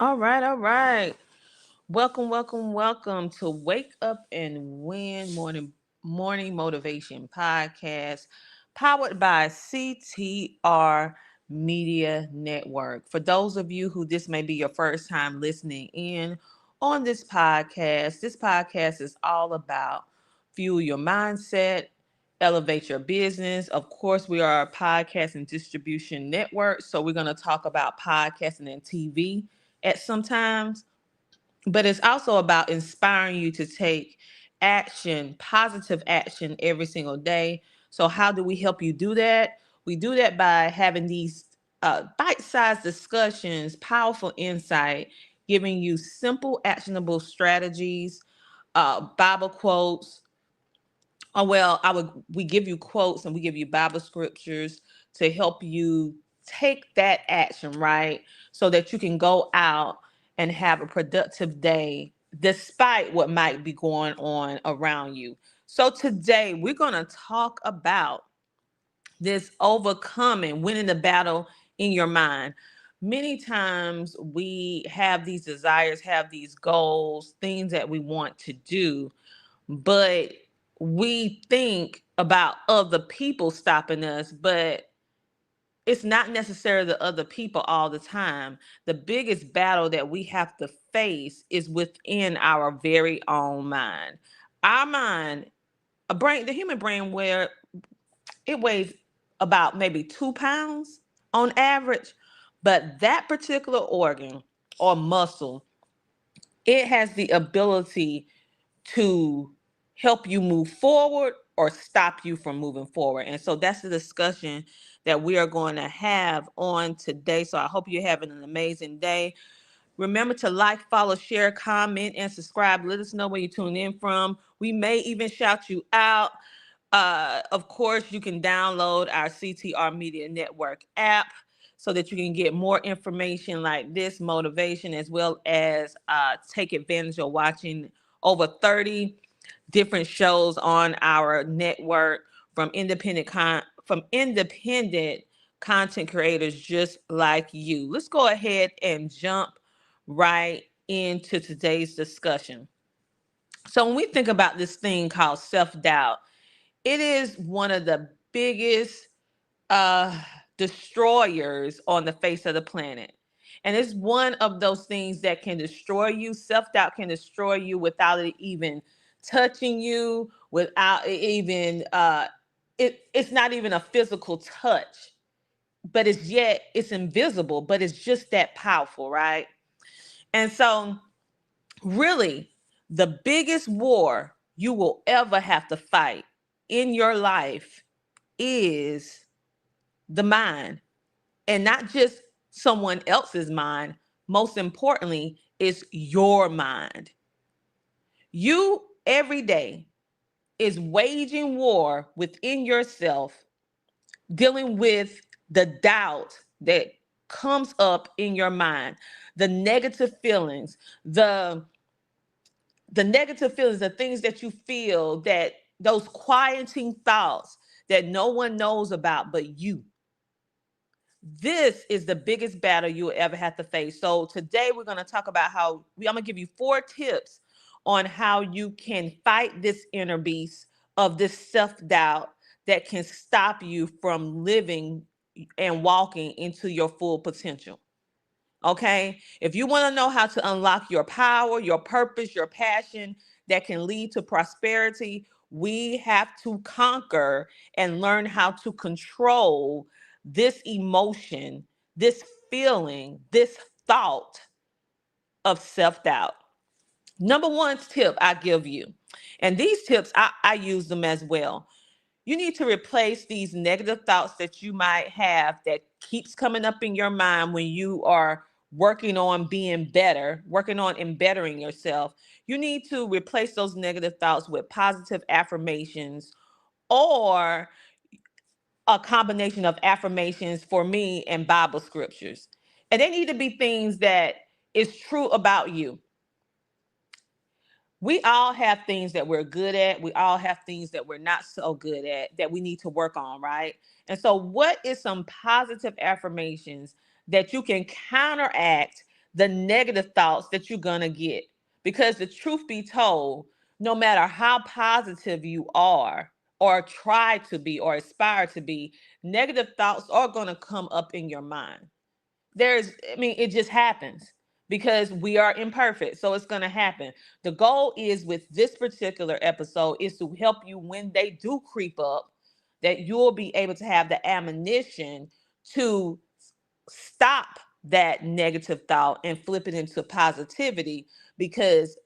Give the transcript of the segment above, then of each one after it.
All right, all right. Welcome, welcome, welcome to Wake Up and Win Morning Motivation Podcast, powered by CTR Media Network. For those of you who this may be your first time listening in on this podcast is all about fuel your mindset, elevate your business. Of course, we are a podcast and distribution network, so we're going to talk about podcasting and TV at some times, but it's also about inspiring you to take action, positive action every single day. So, how do we help you do that? We do that by having these bite sized discussions, powerful insight, giving you simple, actionable strategies, Bible quotes, I would we give you quotes and we give you Bible scriptures to help you take that action, right? So that you can go out and have a productive day despite what might be going on around you. So today we're going to talk about this overcoming, winning the battle in your mind. Many times we have these desires, have these goals, things that we want to do, but we think about other people stopping us, but it's not necessarily the other people all the time. The biggest battle that we have to face is within our very own mind. Our mind, the human brain, where it weighs about maybe 2 pounds on average, but that particular organ or muscle, it has the ability to help you move forward or stop you from moving forward. And so that's the discussion that we are going to have on today. So I hope you're having an amazing day. Remember to like, follow, share, comment, and subscribe. Let us know where you tune in from. We may even shout you out. Of course, you can download our CTR Media Network app so that you can get more information like this, motivation, as well as take advantage of watching over 30 different shows on our network from independent content creators just like you. Let's go ahead and jump right into today's discussion. So when we think about this thing called self-doubt, it is one of the biggest uh, destroyers on the face of the planet. And it's one of those things that can destroy you. Self doubt can destroy you without it even touching you, without it even, it's not even a physical touch, but it's invisible, but it's just that powerful, right? And so, really, the biggest war you will ever have to fight in your life is the mind, and not just someone else's mind. Most importantly, is your mind. You every day is waging war within yourself, dealing with the doubt that comes up in your mind, the negative feelings, the negative feelings, the things that you feel, that those quieting thoughts that no one knows about but you. This is the biggest battle you will ever have to face. So today we're going to talk about I'm going to give you 4 tips on how you can fight this inner beast of this self-doubt that can stop you from living and walking into your full potential. Okay? If you want to know how to unlock your power, your purpose, your passion that can lead to prosperity, we have to conquer and learn how to control this emotion, this feeling, this thought of self doubt. Number one tip I give you, and these tips, I use them as well. You need to replace these negative thoughts that you might have that keeps coming up in your mind when you are working on being better, working on and bettering yourself. You need to replace those negative thoughts with positive affirmations, or a combination of affirmations for me and Bible scriptures. And they need to be things that is true about you. We all have things that we're good at. We all have things that we're not so good at that we need to work on, right? And so, what is some positive affirmations that you can counteract the negative thoughts that you're going to get. Because the truth be told, no matter how positive you are, or try to be, or aspire to be, negative thoughts are going to come up in your mind. It just happens because we are imperfect. So it's going to happen. The goal is with this particular episode is to help you when they do creep up, that you'll be able to have the ammunition to stop that negative thought and flip it into positivity, because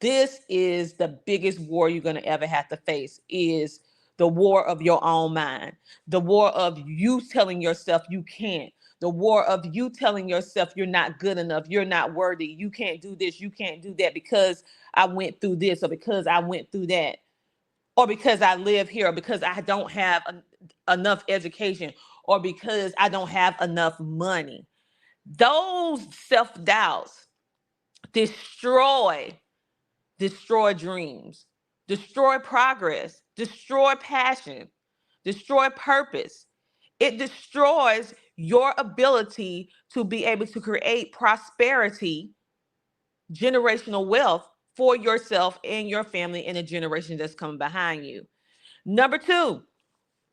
this is the biggest war you're going to ever have to face, is the war of your own mind, the war of you telling yourself you can't, the war of you telling yourself you're not good enough, you're not worthy, you can't do this, you can't do that, because I went through this, or because I went through that, or because I live here, or because I don't have enough education, or because I don't have enough money. Those self-doubts destroy destroy dreams, destroy progress, destroy passion, destroy purpose. It destroys your ability to be able to create prosperity, generational wealth for yourself and your family and the generation that's coming behind you. Number two,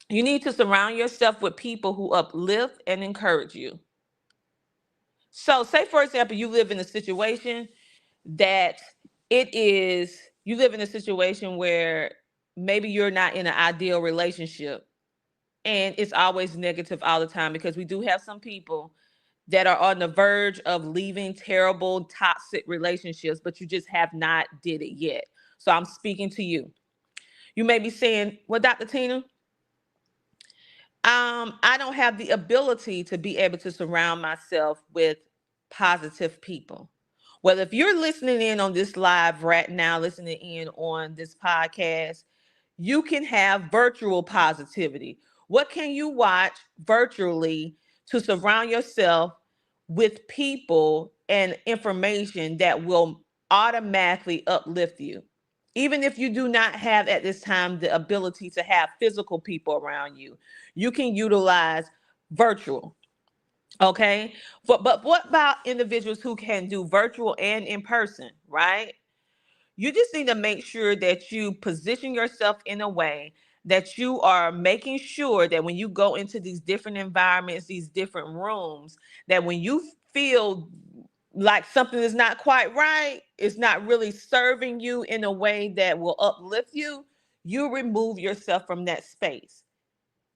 you need to surround yourself with people who uplift and encourage you. So, say for example, you live in a situation that you live in a situation where maybe you're not in an ideal relationship, and it's always negative all the time, because we do have some people that are on the verge of leaving terrible toxic relationships, but you just have not did it yet. So I'm speaking to you. You may be saying, well, Dr. Tina, I don't have the ability to be able to surround myself with positive people. Well, if you're listening in on this live right now, listening in on this podcast, you can have virtual positivity. What can you watch virtually to surround yourself with people and information that will automatically uplift you? Even if you do not have at this time the ability to have physical people around you, you can utilize virtual. Okay. But what about individuals who can do virtual and in person, right? You just need to make sure that you position yourself in a way that you are making sure that when you go into these different environments, these different rooms, that when you feel like something is not quite right, it's not really serving you in a way that will uplift you, you remove yourself from that space.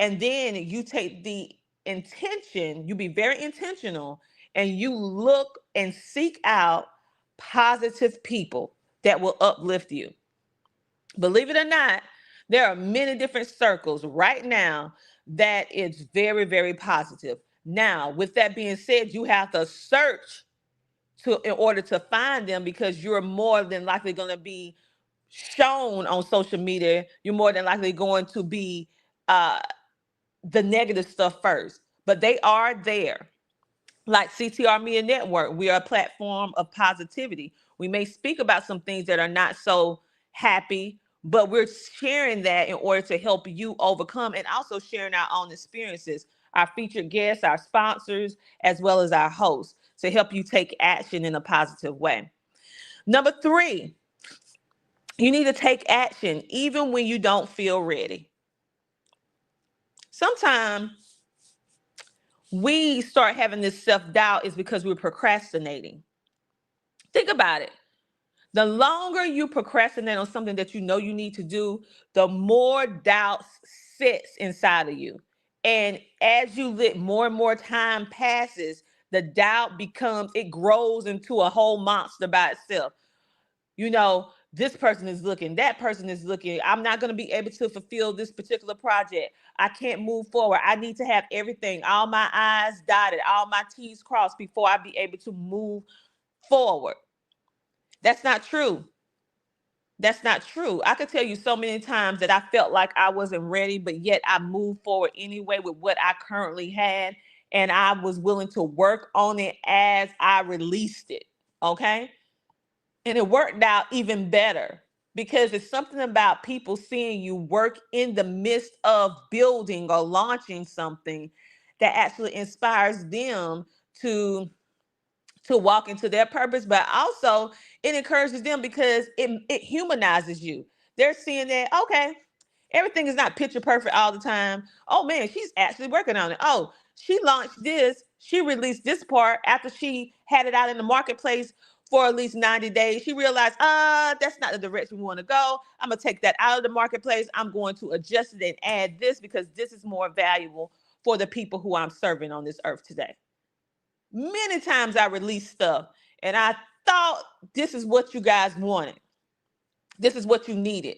And then you take the intention, you be very intentional, and you look and seek out positive people that will uplift you. Believe it or not, there are many different circles right now that it's very, very positive. Now, with that being said, you have to search in order to find them, because you're more than likely going to be shown on social media. You're more than likely going to be uh, the negative stuff first, but they are there. Like CTR Media Network, we are a platform of positivity. We may speak about some things that are not so happy, but we're sharing that in order to help you overcome, and also sharing our own experiences, our featured guests, our sponsors, as well as our hosts, to help you take action in a positive way. Number three, you need to take action even when you don't feel ready. Sometimes we start having this self-doubt is because we're procrastinating. Think about it. The longer you procrastinate on something that you know you need to do, the more doubt sits inside of you. And as you let more and more time passes, the doubt it grows into a whole monster by itself. This person is looking, that person is looking. I'm not going to be able to fulfill this particular project. I can't move forward. I need to have everything, all my I's dotted, all my T's crossed before I be able to move forward. That's not true. That's not true. I could tell you so many times that I felt like I wasn't ready, but yet I moved forward anyway with what I currently had. And I was willing to work on it as I released it. Okay. And it worked out even better, because it's something about people seeing you work in the midst of building or launching something that actually inspires them to to walk into their purpose, but also it encourages them because it humanizes you. They're seeing that, okay, everything is not picture perfect all the time. Oh man, she's actually working on it. Oh, she launched this, she released this part after she had it out in the marketplace for at least 90 days. She realized, that's not the direction we want to go. I'm gonna take that out of the marketplace. I'm going to adjust it and add this because this is more valuable for the people who I'm serving on this earth today. Many times I release stuff and I thought this is what you guys wanted. This is what you needed.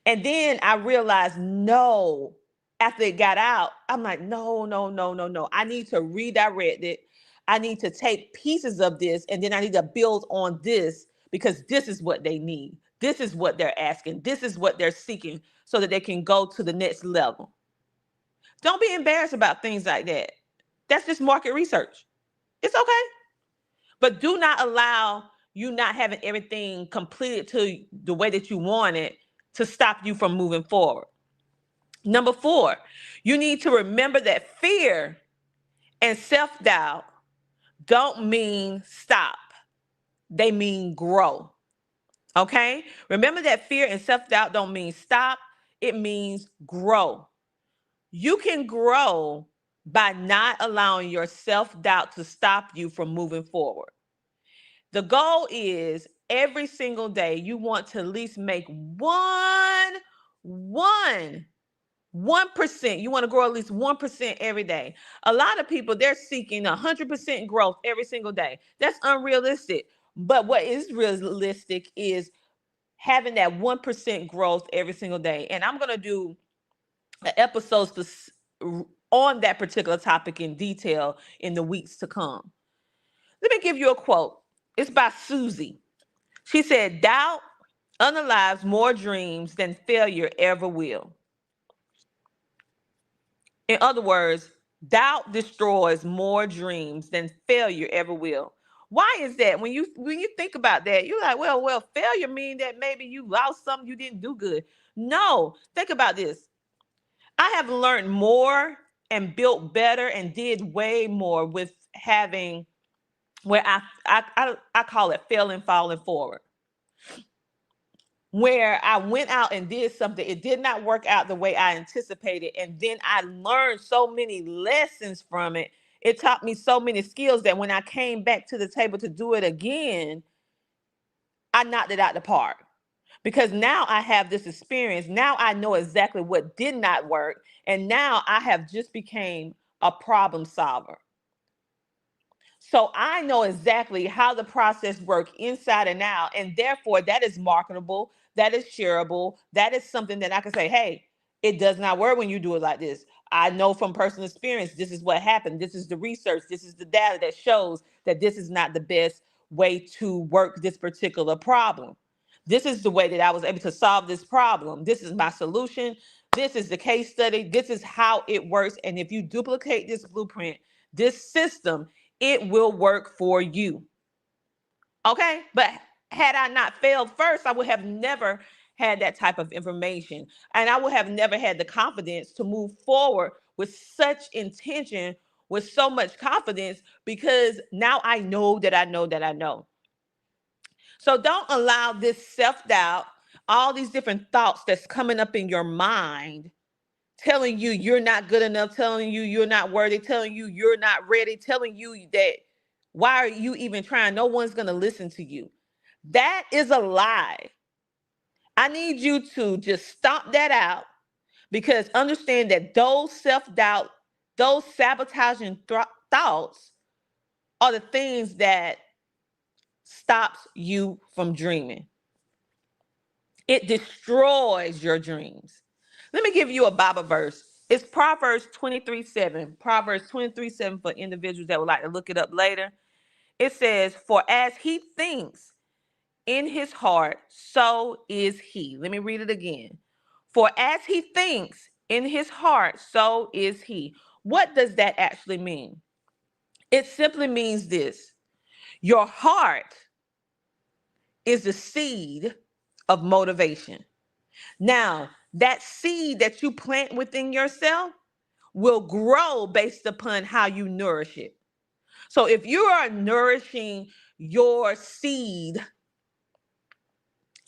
And then I realized, no, after it got out, I'm like, no, no, no, no, no. I need to redirect it. I need to take pieces of this and then I need to build on this because this is what they need. This is what they're asking. This is what they're seeking so that they can go to the next level. Don't be embarrassed about things like that. That's just market research. It's okay. But do not allow you not having everything completed to the way that you want it to stop you from moving forward. Number 4, you need to remember that fear and self-doubt don't mean stop. They mean grow. Okay? Remember that fear and self-doubt don't mean stop. It means grow. You can grow by not allowing your self-doubt to stop you from moving forward. The goal is every single day you want to at least make one 1%. You want to grow at least 1% every day. A lot of people, they're seeking 100% growth every single day. That's unrealistic. But what is realistic is having that 1% growth every single day. And I'm going to do an episode on that particular topic in detail in the weeks to come. Let me give you a quote. It's by Susie. She said, doubt unalives more dreams than failure ever will. In other words, doubt destroys more dreams than failure ever will. Why is that? When you think about that, you're like, well, failure means that maybe you lost something, you didn't do good. No, think about this. I have learned more and built better and did way more with having where I call it failing, falling forward, where I went out and did something. It did not work out the way I anticipated. And then I learned so many lessons from it. It taught me so many skills that when I came back to the table to do it again, I knocked it out the park. Because now I have this experience. Now I know exactly what did not work. And now I have just became a problem solver. So I know exactly how the process works inside and out. And therefore, that is marketable. That is shareable. That is something that I can say, hey, it does not work when you do it like this. I know from personal experience, this is what happened. This is the research. This is the data that shows that this is not the best way to work this particular problem. This is the way that I was able to solve this problem. This is my solution. This is the case study. This is how it works. And if you duplicate this blueprint, this system, it will work for you. Okay? But had I not failed first, I would have never had that type of information. And I would have never had the confidence to move forward with such intention, with so much confidence, because now I know that I know that I know. So don't allow this self doubt, all these different thoughts that's coming up in your mind, telling you you're not good enough, telling you you're not worthy, telling you you're not ready, telling you that why are you even trying? No one's going to listen to you. That is a lie. I need you to just stomp that out because understand that those self doubt, those sabotaging thoughts are the things that stops you from dreaming. It destroys your dreams. Let me give you a Bible verse. It's Proverbs 23:7. Proverbs 23:7 for individuals that would like to look it up later. It says, for as he thinks in his heart, so is he. Let me read it again. For as he thinks in his heart, so is he. What does that actually mean? It simply means this. Your heart is the seed of motivation. Now, that seed that you plant within yourself will grow based upon how you nourish it. So if you are nourishing your seed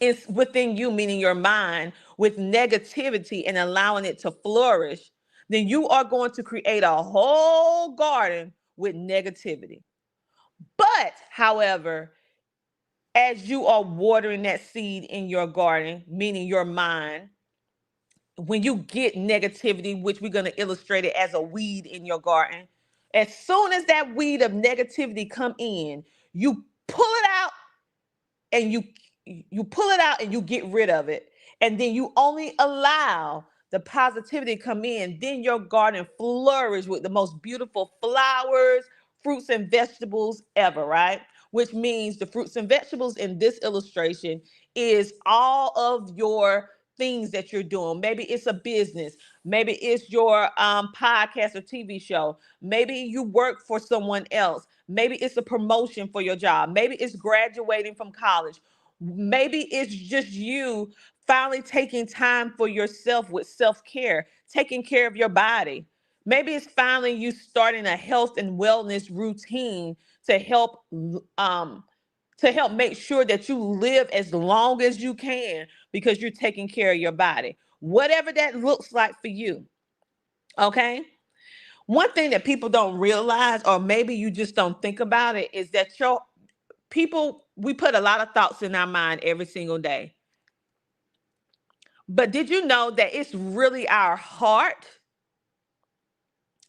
is within you, meaning your mind, with negativity and allowing it to flourish, then you are going to create a whole garden with negativity. But, however, as you are watering that seed in your garden, meaning your mind, when you get negativity, which we're going to illustrate it as a weed in your garden, as soon as that weed of negativity come in, you pull it out and you pull it out and you get rid of it, and then you only allow the positivity to come in, then your garden flourish with the most beautiful flowers, fruits and vegetables ever, right? Which means the fruits and vegetables in this illustration is all of your things that you're doing. Maybe it's a business, maybe it's your podcast or TV show, maybe you work for someone else, maybe it's a promotion for your job, maybe it's graduating from college, maybe it's just you finally taking time for yourself with self-care, taking care of your body. Maybe it's finally you starting a health and wellness routine to help um make sure that you live as long as you can because you're taking care of your body. Whatever that looks like for you. Okay? One thing that people don't realize, or maybe you just don't think about it, is that your people, we put a lot of thoughts in our mind every single day. But did you know that it's really our heart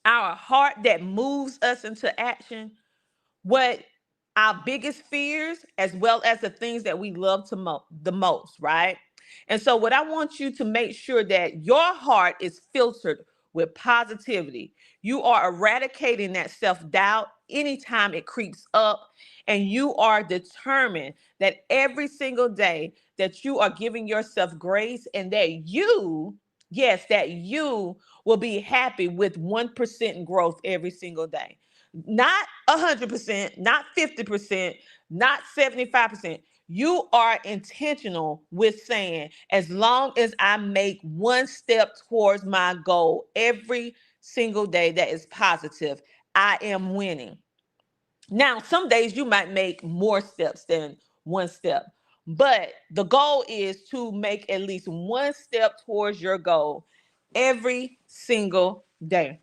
that moves us into action? What our biggest fears, as well as the things that we love to the most, right? And so what I want you to make sure that your heart is filtered with positivity. You are eradicating that self-doubt anytime it creeps up, and you are determined that every single day that you are giving yourself grace, and that you, yes, that you will be happy with 1% growth every single day. Not 100%, not 50%, not 75%. You are intentional with saying, as long as I make one step towards my goal every single day that is positive, I am winning. Now, some days you might make more steps than one step, but the goal is to make at least one step towards your goal every single day.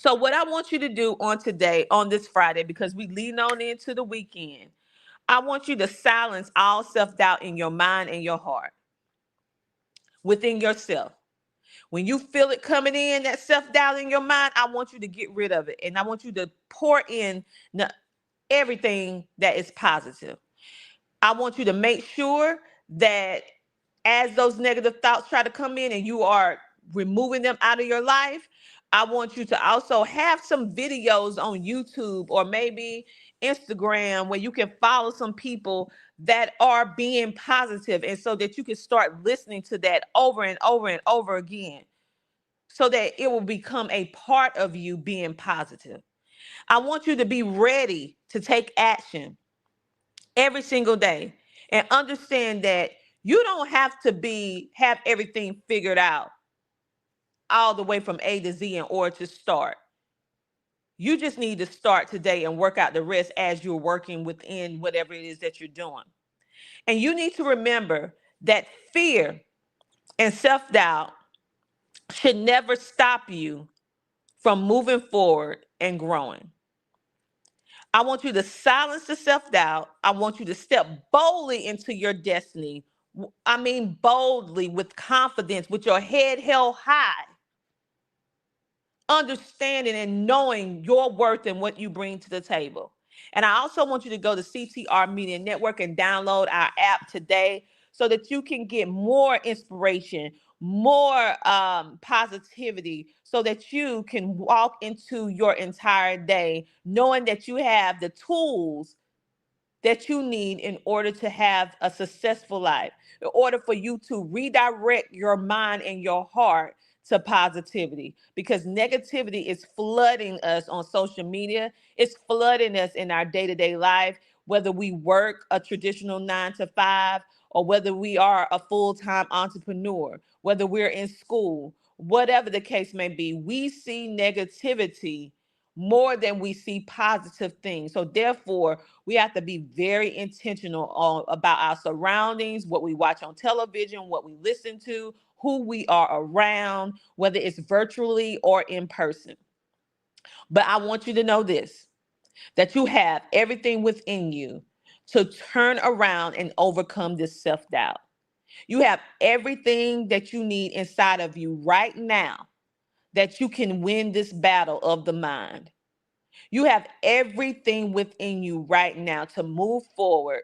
So, what I want you to do on today, on this Friday, because we lean on into the weekend, I want you to silence all self doubt in your mind and your heart within yourself. When you feel it coming in, that self doubt in your mind, I want you to get rid of it. And I want you to pour in everything that is positive. I want you to make sure that as those negative thoughts try to come in and you are removing them out of your life, I want you to also have some videos on YouTube or maybe Instagram where you can follow some people that are being positive, and so that you can start listening to that over and over and over again so that it will become a part of you being positive. I want you to be ready to take action every single day and understand that you don't have to have everything figured out all the way from A to Z in order to start. You just need to start today and work out the rest as you're working within whatever it is that you're doing. And you need to remember that fear and self-doubt should never stop you from moving forward and growing. I want you to silence the self doubt. I want you to step boldly into your destiny. I mean, boldly, with confidence, with your head held high, understanding and knowing your worth and what you bring to the table. And I also want you to go to CTR Media Network and download our app today so that you can get more inspiration, more positivity, so that you can walk into your entire day knowing that you have the tools that you need in order to have a successful life, in order for you to redirect your mind and your heart to positivity. Because negativity is flooding us on social media, it's flooding us in our day to day life, whether we work a traditional 9 to 5 or whether we are a full time entrepreneur, whether we're in school, whatever the case may be, we see negativity more than we see positive things. So therefore, we have to be very intentional about our surroundings, what we watch on television, what we listen to, who we are around, whether it's virtually or in person. But I want you to know this, that you have everything within you to turn around and overcome this self-doubt. You have everything that you need inside of you right now that you can win this battle of the mind. You have everything within you right now to move forward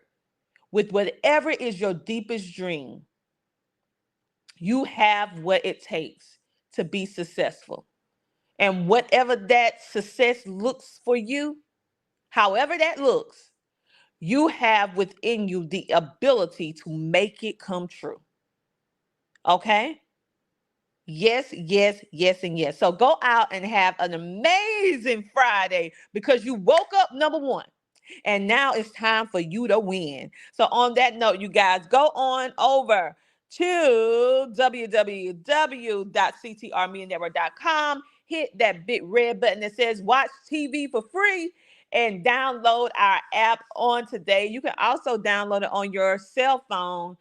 with whatever is your deepest dream. You have what it takes to be successful. And whatever that success looks for you, however that looks, you have within you the ability to make it come true. Okay? Yes, yes, yes, and yes. So go out and have an amazing Friday because you woke up number one. And now it's time for you to win. So, on that note, you guys, go on over to www.ctrmedianetwork.com. Hit that big red button that says watch TV for free and download our app on today. You can also download it on your cell phone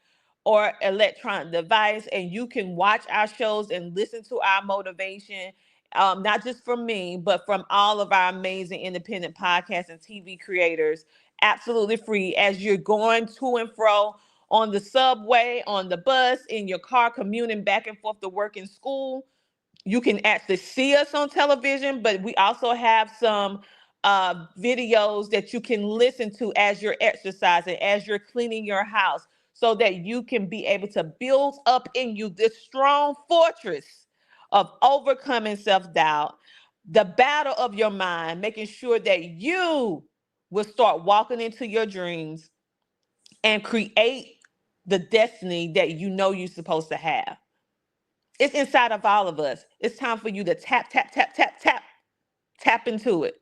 or electronic device, and you can watch our shows and listen to our motivation, not just from me, but from all of our amazing independent podcast and TV creators, absolutely free as you're going to and fro on the subway, on the bus, in your car, commuting back and forth to work and school. You can actually see us on television, but we also have some videos that you can listen to as you're exercising, as you're cleaning your house, so that you can be able to build up in you this strong fortress of overcoming self doubt, the battle of your mind, making sure that you will start walking into your dreams and create the destiny that you know you're supposed to have. It's inside of all of us. It's time for you to tap, tap, tap, tap, tap, tap into it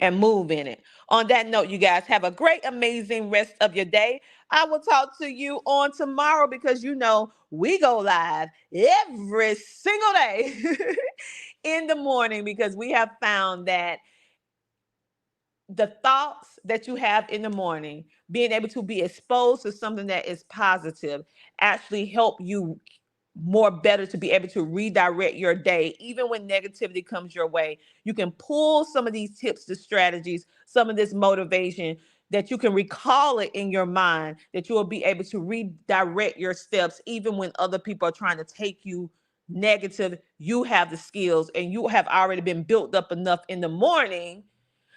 and move in it. On that note, you guys have a great, amazing rest of your day. I will talk to you on tomorrow because you know we go live every single day in the morning because we have found that the thoughts that you have in the morning, being able to be exposed to something that is positive, actually help you more better to be able to redirect your day. Even when negativity comes your way, you can pull some of these tips, the strategies, some of this motivation that you can recall it in your mind, that you will be able to redirect your steps even when other people are trying to take you negative. You have the skills and you have already been built up enough in the morning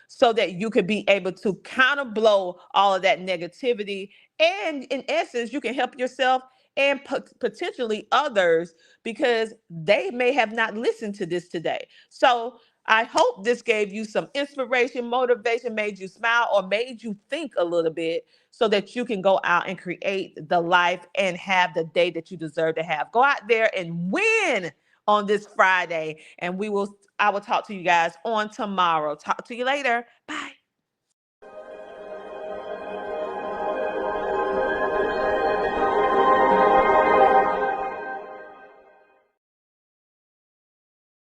so that you could be able to counter blow all of that negativity. And in essence, you can help yourself and potentially others because they may have not listened to this today. So I hope this gave you some inspiration, motivation, made you smile, or made you think a little bit so that you can go out and create the life and have the day that you deserve to have. Go out there and win on this Friday. And I will talk to you guys on tomorrow. Talk to you later. Bye.